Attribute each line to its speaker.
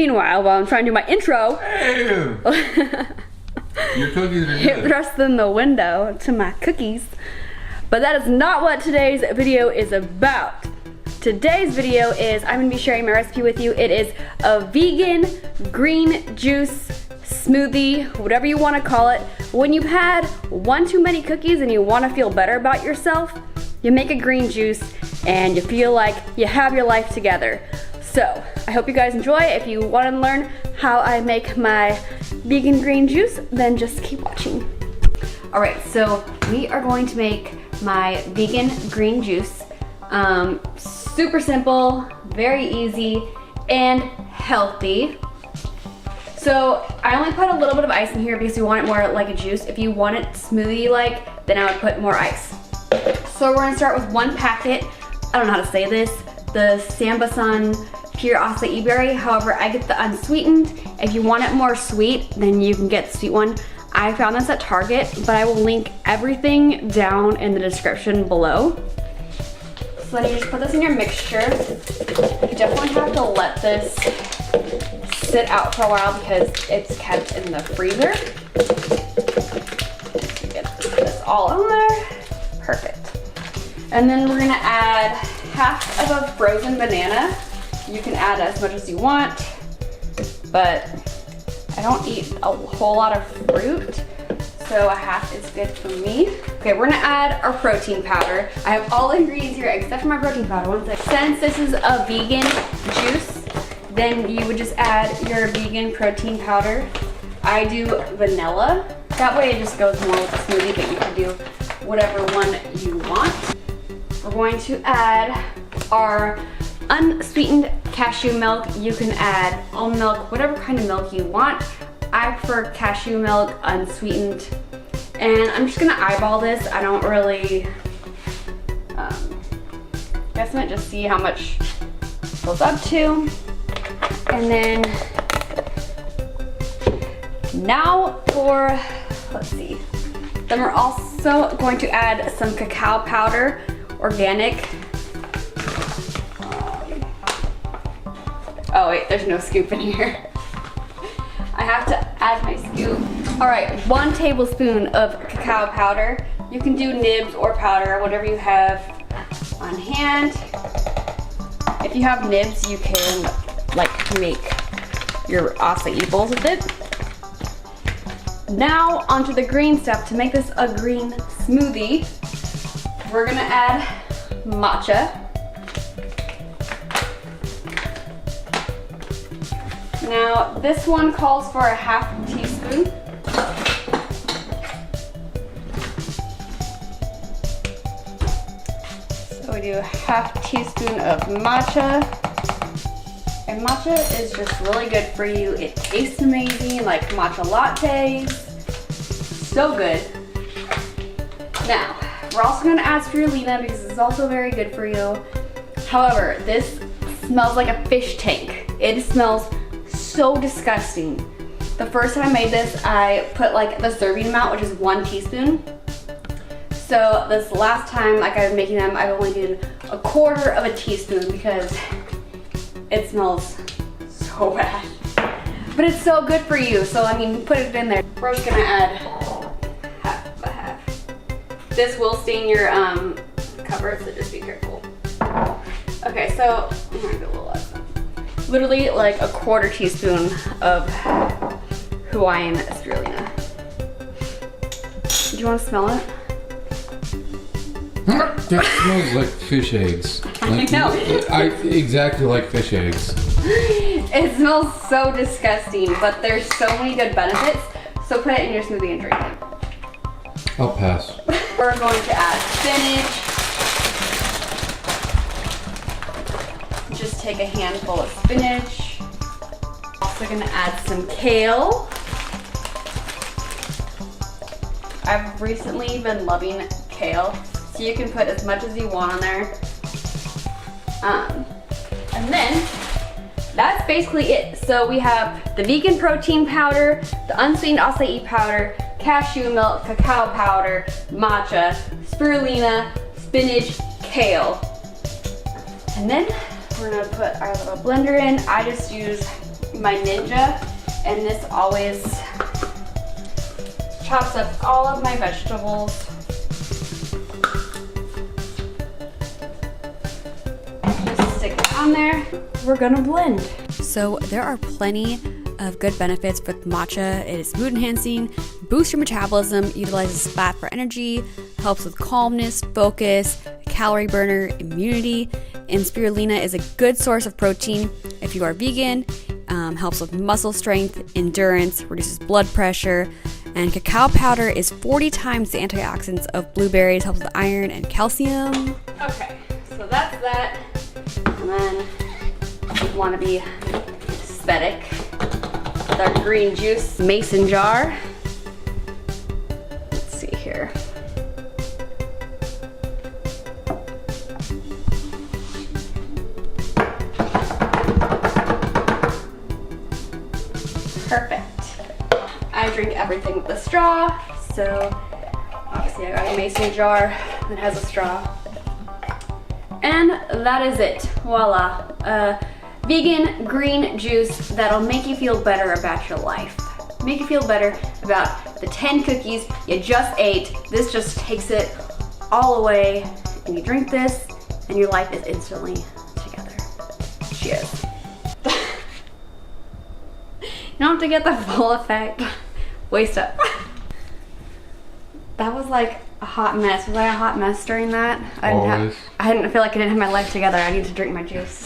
Speaker 1: meanwhile, while I'm trying to do my intro,
Speaker 2: your cookies are
Speaker 1: it
Speaker 2: good.
Speaker 1: thrust in the window to my cookies. But that is not what today's video is about. Today's video is, I'm gonna be sharing my recipe with you. It is a vegan green juice smoothie, whatever you wanna call it. When you've had one too many cookies and you wanna feel better about yourself, you make a green juice and you feel like you have your life together. So, I hope you guys enjoy. If you wanna learn how I make my vegan green juice, then just keep watching. All right, so we are going to make my vegan green juice. Super simple, very easy, and healthy. So I only put a little bit of ice in here because we want it more like a juice. If you want it smoothie-like, then I would put more ice. So we're gonna start with one packet, I don't know how to say this, the Sambasan pure acai berry. However, I get the unsweetened. If you want it more sweet, then you can get the sweet one. I found this at Target, but I will link everything down in the description below. So then you just put this in your mixture. You definitely have to let this sit out for a while because it's kept in the freezer. Get this all on there. Perfect. And then we're gonna add half of a frozen banana. You can add as much as you want, but I don't eat a whole lot of fruit, so a half is good for me. Okay, we're gonna add our protein powder. I have all the ingredients here except for my protein powder. One second. Since this is a vegan juice, then you would just add your vegan protein powder. I do vanilla. That way it just goes more with the smoothie, but you can do whatever one you want. We're going to add our unsweetened cashew milk. You can add almond milk, whatever kind of milk you want. I prefer cashew milk, unsweetened. And I'm just gonna eyeball this. I don't really, guess I'm gonna just see how much it goes up to. And then, now for, let's see. Then we're also going to add some cacao powder, organic. Oh wait, there's no scoop in here. I have to add my scoop. All right, 1 tablespoon of cacao powder. You can do nibs or powder, whatever you have on hand. If you have nibs, you can like make your acai bowls with it. Now onto the green stuff. To make this a green smoothie, we're gonna add matcha. Now, this one calls for a half teaspoon. So we do a half teaspoon of matcha. And matcha is just really good for you. It tastes amazing, like matcha lattes. So good. Now, we're also gonna add spirulina because it's also very good for you. However, this smells like a fish tank. It smells so disgusting. The first time I made this, I put like the serving amount, which is 1 teaspoon. So this last time, like I was making them, I only did 1/4 of a teaspoon because it smells so bad. But it's so good for you, so I mean, put it in there. We're just gonna add half of a half. This will stain your cover, so just be careful. Okay, so I'm gonna go a little less. Literally like 1/4 teaspoon of Hawaiian spirulina. Do you want to smell it?
Speaker 2: That smells like fish eggs. Like,
Speaker 1: I know.
Speaker 2: Exactly like fish eggs.
Speaker 1: It smells so disgusting, but there's so many good benefits. So put it in your smoothie and drink it.
Speaker 2: I'll pass.
Speaker 1: We're going to add spinach. Just take a handful of spinach. Also gonna add some kale. I've recently been loving kale, so you can put as much as you want on there. And then, that's basically it. So we have the vegan protein powder, the unsweetened acai powder, cashew milk, cacao powder, matcha, spirulina, spinach, kale. And then we're gonna put our little blender in. I just use my Ninja, and this always chops up all of my vegetables. Just stick it on there. We're gonna blend. So there are plenty of good benefits with matcha. It is mood enhancing, boosts your metabolism, utilizes fat for energy, helps with calmness, focus, calorie burner, immunity, and spirulina is a good source of protein if you are vegan. Helps with muscle strength, endurance, reduces blood pressure, and cacao powder is 40 times the antioxidants of blueberries, helps with iron and calcium. Okay, so that's that. And then we want to be aesthetic with our green juice mason jar. Let's see here. Perfect. I drink everything with a straw, so obviously I got a mason jar that has a straw. And that is it. Voila. Vegan green juice that'll make you feel better about your life. Make you feel better about the 10 cookies you just ate. This just takes it all away, and you drink this, and your life is instantly together. Cheers. You don't have to get the full effect. Waste up. That was like a hot mess. Was I a hot mess during that? I didn't feel like I didn't have my life together. I need to drink my juice.